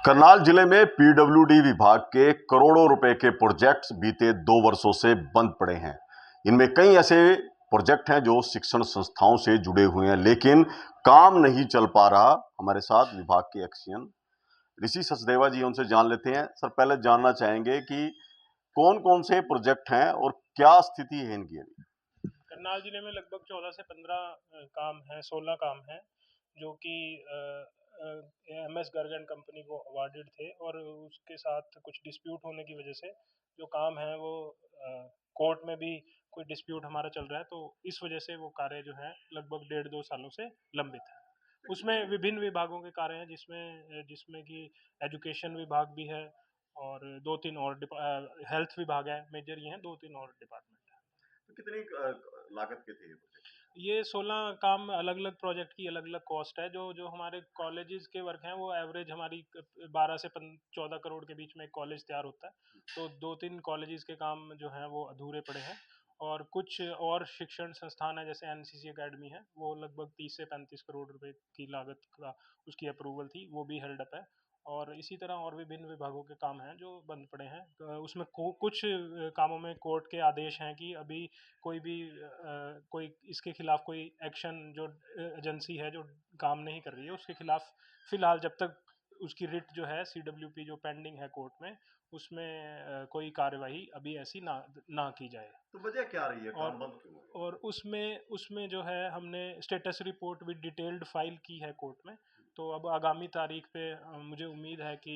करनाल जिले में पीडब्ल्यूडी विभाग के करोड़ों रुपए के प्रोजेक्ट्स बीते 2 वर्षों से बंद पड़े हैं। इनमें कई ऐसे प्रोजेक्ट हैं जो शिक्षण संस्थाओं से जुड़े हुए हैं, लेकिन काम नहीं चल पा रहा। हमारे साथ विभाग के एक्सियन ऋषि सचदेवा जी, उनसे जान लेते हैं। सर, पहले जानना चाहेंगे कि कौन कौन से प्रोजेक्ट हैं और क्या स्थिति है इनकी अभी। करनाल जिले में लगभग 14 से 15 काम हैं, 16 काम हैं जो कि MS गर्ग एंड कंपनी को अवार्डेड थे, और उसके साथ कुछ डिस्प्यूट होने की वजह से जो काम है वो कोर्ट में भी कोई डिस्प्यूट हमारा चल रहा है, तो इस वजह से वो कार्य जो है लगभग 1.5-2 सालों से लंबित है। उसमें विभिन्न विभागों के कार्य हैं, जिसमें जिसमें कि एजुकेशन विभाग भी है और 2-3 और हेल्थ विभाग है। मेजर ये हैं, 2-3 और डिपार्टमेंट है। तो कितनी लागत के थे ये प्रोजेक्ट? ये 16 काम अलग अलग प्रोजेक्ट की अलग अलग कॉस्ट है। जो जो हमारे कॉलेजेस के वर्क हैं वो एवरेज हमारी 12 से 14 करोड़ के बीच में एक कॉलेज तैयार होता है, तो 2-3 कॉलेजेस के काम जो हैं वो अधूरे पड़े हैं। और कुछ और शिक्षण संस्थान है, जैसे NCC अकेडमी है, वो लगभग 30 से 35 करोड़ रुपए की लागत का उसकी अप्रूवल थी, वो भी हेल्ड अप है। और इसी तरह और विभिन्न विभागों के काम हैं जो बंद पड़े हैं। उसमें कुछ कामों में कोर्ट के आदेश हैं कि अभी कोई भी कोई इसके खिलाफ कोई एक्शन, जो एजेंसी है जो काम नहीं कर रही है उसके खिलाफ फिलहाल जब तक उसकी रिट जो है CWP जो पेंडिंग है कोर्ट में, उसमें कोई कार्यवाही अभी ऐसी ना ना की जाए। तो वजह क्या रही है, और काम बंद क्यों है? और उसमें उसमें जो है हमने status report with detailed file की है कोर्ट में। तो अब आगामी तारीख पे मुझे उम्मीद है कि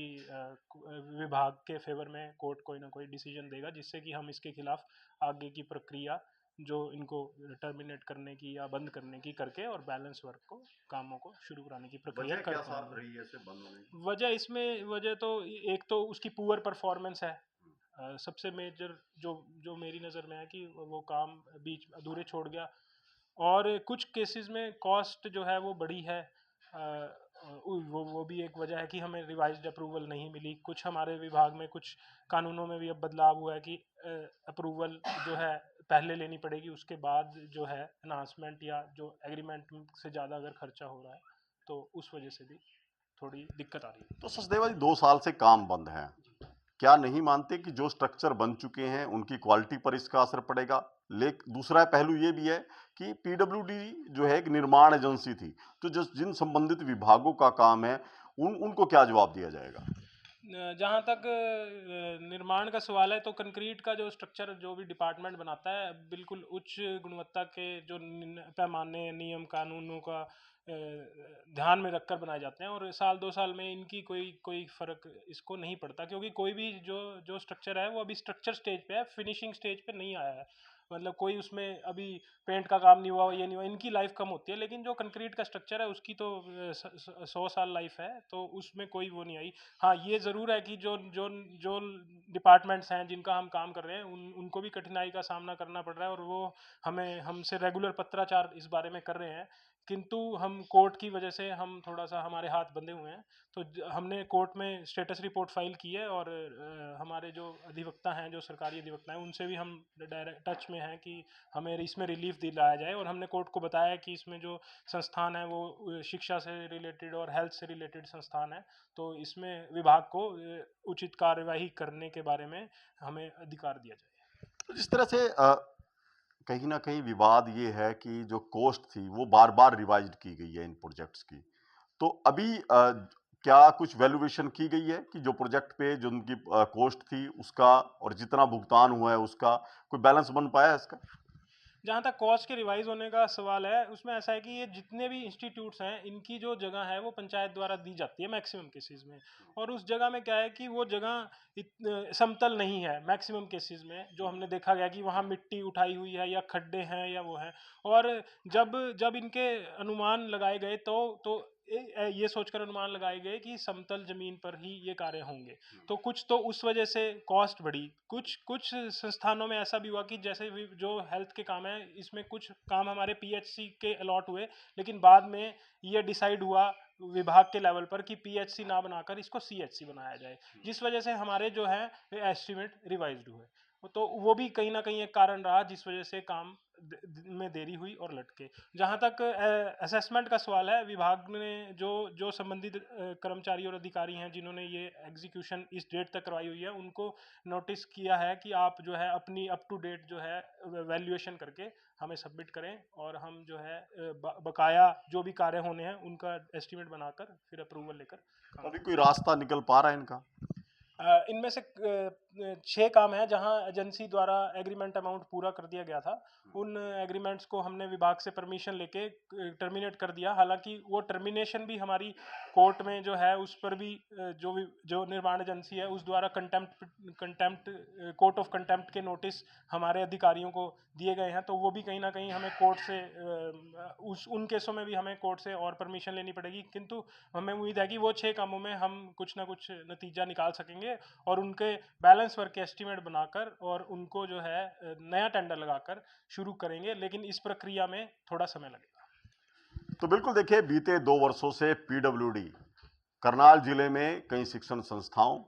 विभाग के फेवर में कोर्ट कोई ना कोई डिसीजन देगा, जिससे कि हम इसके खिलाफ आगे की प्रक्रिया जो इनको टर्मिनेट करने की या बंद करने की करके और बैलेंस वर्क को, कामों को शुरू कराने की प्रक्रिया वजह कर क्या साहब पाएंगे। रही है इसे बंद होने की? वजह तो एक तो उसकी पुअर परफॉर्मेंस है। सबसे मेजर जो जो मेरी नज़र में है कि वो काम बीच अधूरे छोड़ गया। और कुछ केसेस में कॉस्ट जो है वो बड़ी है। वो भी एक वजह है कि हमें रिवाइज्ड अप्रूवल नहीं मिली। कुछ हमारे विभाग में कुछ कानूनों में भी अब बदलाव हुआ है कि अप्रूवल जो है पहले लेनी पड़ेगी, उसके बाद जो है अनाउंसमेंट या जो एग्रीमेंट से ज़्यादा अगर खर्चा हो रहा है तो उस वजह से भी थोड़ी दिक्कत आ रही है। तो सचदेवा जी, 2 साल से काम बंद है। क्या नहीं मानते कि जो स्ट्रक्चर बन चुके हैं उनकी क्वालिटी पर इसका असर पड़ेगा? लेकिन दूसरा पहलू ये भी है कि पीडब्ल्यूडी जो है एक निर्माण एजेंसी थी, तो जिन संबंधित विभागों का काम है उनको क्या जवाब दिया जाएगा? जहाँ तक निर्माण का सवाल है, तो कंक्रीट का जो स्ट्रक्चर जो भी डिपार्टमेंट बनाता है बिल्कुल उच्च गुणवत्ता के जो पैमाने, नियम कानूनों का ध्यान में रखकर बनाए जाते हैं, और साल 2 साल में इनकी कोई कोई फर्क इसको नहीं पड़ता, क्योंकि कोई भी जो जो स्ट्रक्चर है वो अभी स्ट्रक्चर स्टेज पे है, फिनिशिंग स्टेज पे नहीं आया है। मतलब कोई उसमें अभी पेंट का काम नहीं हुआ, ये नहीं हुआ, इनकी लाइफ कम होती है। लेकिन जो कंक्रीट का स्ट्रक्चर है उसकी तो 100 साल लाइफ है, तो उसमें कोई वो नहीं आई। हाँ, ये ज़रूर है कि जो जो जो डिपार्टमेंट्स हैं जिनका हम काम कर रहे हैं उनको भी कठिनाई का सामना करना पड़ रहा है, और वो हमें हमसे रेगुलर पत्राचार इस बारे में कर रहे हैं। किंतु हम कोर्ट की वजह से हम थोड़ा सा हमारे हाथ बंधे हुए हैं, तो हमने कोर्ट में स्टेटस रिपोर्ट फाइल की है, और हमारे जो अधिवक्ता हैं, जो सरकारी अधिवक्ता हैं, उनसे भी हम डायरेक्ट टच में हैं कि हमें इसमें रिलीफ दिलाया जाए। और हमने कोर्ट को बताया कि इसमें जो संस्थान है वो शिक्षा से रिलेटेड और हेल्थ से रिलेटेड संस्थान है, तो इसमें विभाग को उचित कार्यवाही करने के बारे में हमें अधिकार दिया जाए। तो जिस तरह से कहीं ना कहीं विवाद ये है कि जो कॉस्ट थी वो बार बार रिवाइज की गई है इन प्रोजेक्ट्स की, तो अभी क्या कुछ वैल्यूएशन की गई है कि जो प्रोजेक्ट पे जो उनकी कॉस्ट थी उसका और जितना भुगतान हुआ है उसका कोई बैलेंस बन पाया है इसका? जहाँ तक कॉस्ट के रिवाइज होने का सवाल है, उसमें ऐसा है कि ये जितने भी इंस्टीट्यूट्स हैं, इनकी जो जगह है वो पंचायत द्वारा दी जाती है मैक्सिमम केसेस में। और उस जगह में क्या है कि वो जगह समतल नहीं है मैक्सिमम केसेस में। जो हमने देखा गया कि वहाँ मिट्टी उठाई हुई है या खड्डे हैं या वो है। और जब जब इनके अनुमान लगाए गए तो ये सोचकर अनुमान लगाए गए कि समतल जमीन पर ही ये कार्य होंगे, तो कुछ तो उस वजह से कॉस्ट बढ़ी। कुछ कुछ संस्थानों में ऐसा भी हुआ कि जैसे जो हेल्थ के काम है, इसमें कुछ काम हमारे PHC के अलॉट हुए, लेकिन बाद में ये डिसाइड हुआ विभाग के लेवल पर कि PHC ना बनाकर इसको CHC बनाया जाए, जिस वजह से हमारे जो है एस्टिमेट रिवाइज्ड हुए। तो वो भी कहीं ना कहीं एक कारण रहा जिस वजह से काम में देरी हुई और लटके। जहाँ तक असेसमेंट का सवाल है, विभाग ने जो संबंधित कर्मचारी और अधिकारी हैं जिन्होंने ये एग्जीक्यूशन इस डेट तक करवाई हुई है, उनको नोटिस किया है कि आप जो है अपनी अप टू डेट जो है वैल्यूएशन करके हमें सबमिट करें, और हम जो है बकाया जो भी कार्य होने हैं उनका एस्टिमेट बनाकर फिर अप्रूवल लेकर अभी कोई रास्ता निकल पा रहा है इनका? इनमें से 6 काम हैं जहां एजेंसी द्वारा एग्रीमेंट अमाउंट पूरा कर दिया गया था। उन एग्रीमेंट्स को हमने विभाग से परमिशन लेके टर्मिनेट कर दिया। हालांकि वो टर्मिनेशन भी हमारी कोर्ट में जो है उस पर भी जो निर्माण एजेंसी है उस द्वारा कंटेम्प्ट कोर्ट ऑफ कंटेम्प्ट के नोटिस हमारे अधिकारियों को दिए गए हैं, तो वो भी कहीं ना कहीं हमें कोर्ट से उन केसों में भी हमें कोर्ट से और परमिशन लेनी पड़ेगी। किंतु हमें उम्मीद है कि वो 6 कामों में हम कुछ ना कुछ नतीजा निकाल सकेंगे और उनके बैलेंस वर्क के एस्टिमेट बनाकर और उनको जो है नया टेंडर लगाकर शुरू करेंगे, लेकिन इस प्रक्रिया में थोड़ा समय लगेगा। तो बिल्कुल देखिए, बीते 2 वर्षों से पीडब्ल्यूडी करनाल जिले में कई शिक्षण संस्थाओं,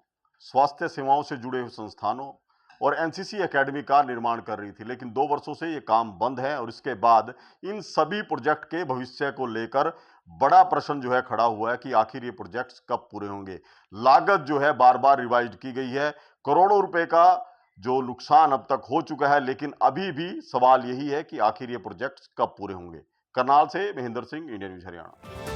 स्वास्थ्य सेवाओं से जुड़े हुए संस्थानों और एनसीसी एकेडमी का निर्माण कर रही थी, लेकिन 2 वर्षों से ये काम बंद है और इसके बाद इन सभी प्रोजेक्ट के भविष्य को लेकर बड़ा प्रश्न जो है खड़ा हुआ है कि आखिर ये प्रोजेक्ट्स कब पूरे होंगे। लागत जो है बार बार रिवाइज की गई है, करोड़ों रुपए का जो नुकसान अब तक हो चुका है, लेकिन अभी भी सवाल यही है कि आखिर ये प्रोजेक्ट्स कब पूरे होंगे। करनाल से महेंद्र सिंह, इंडियन न्यूज हरियाणा।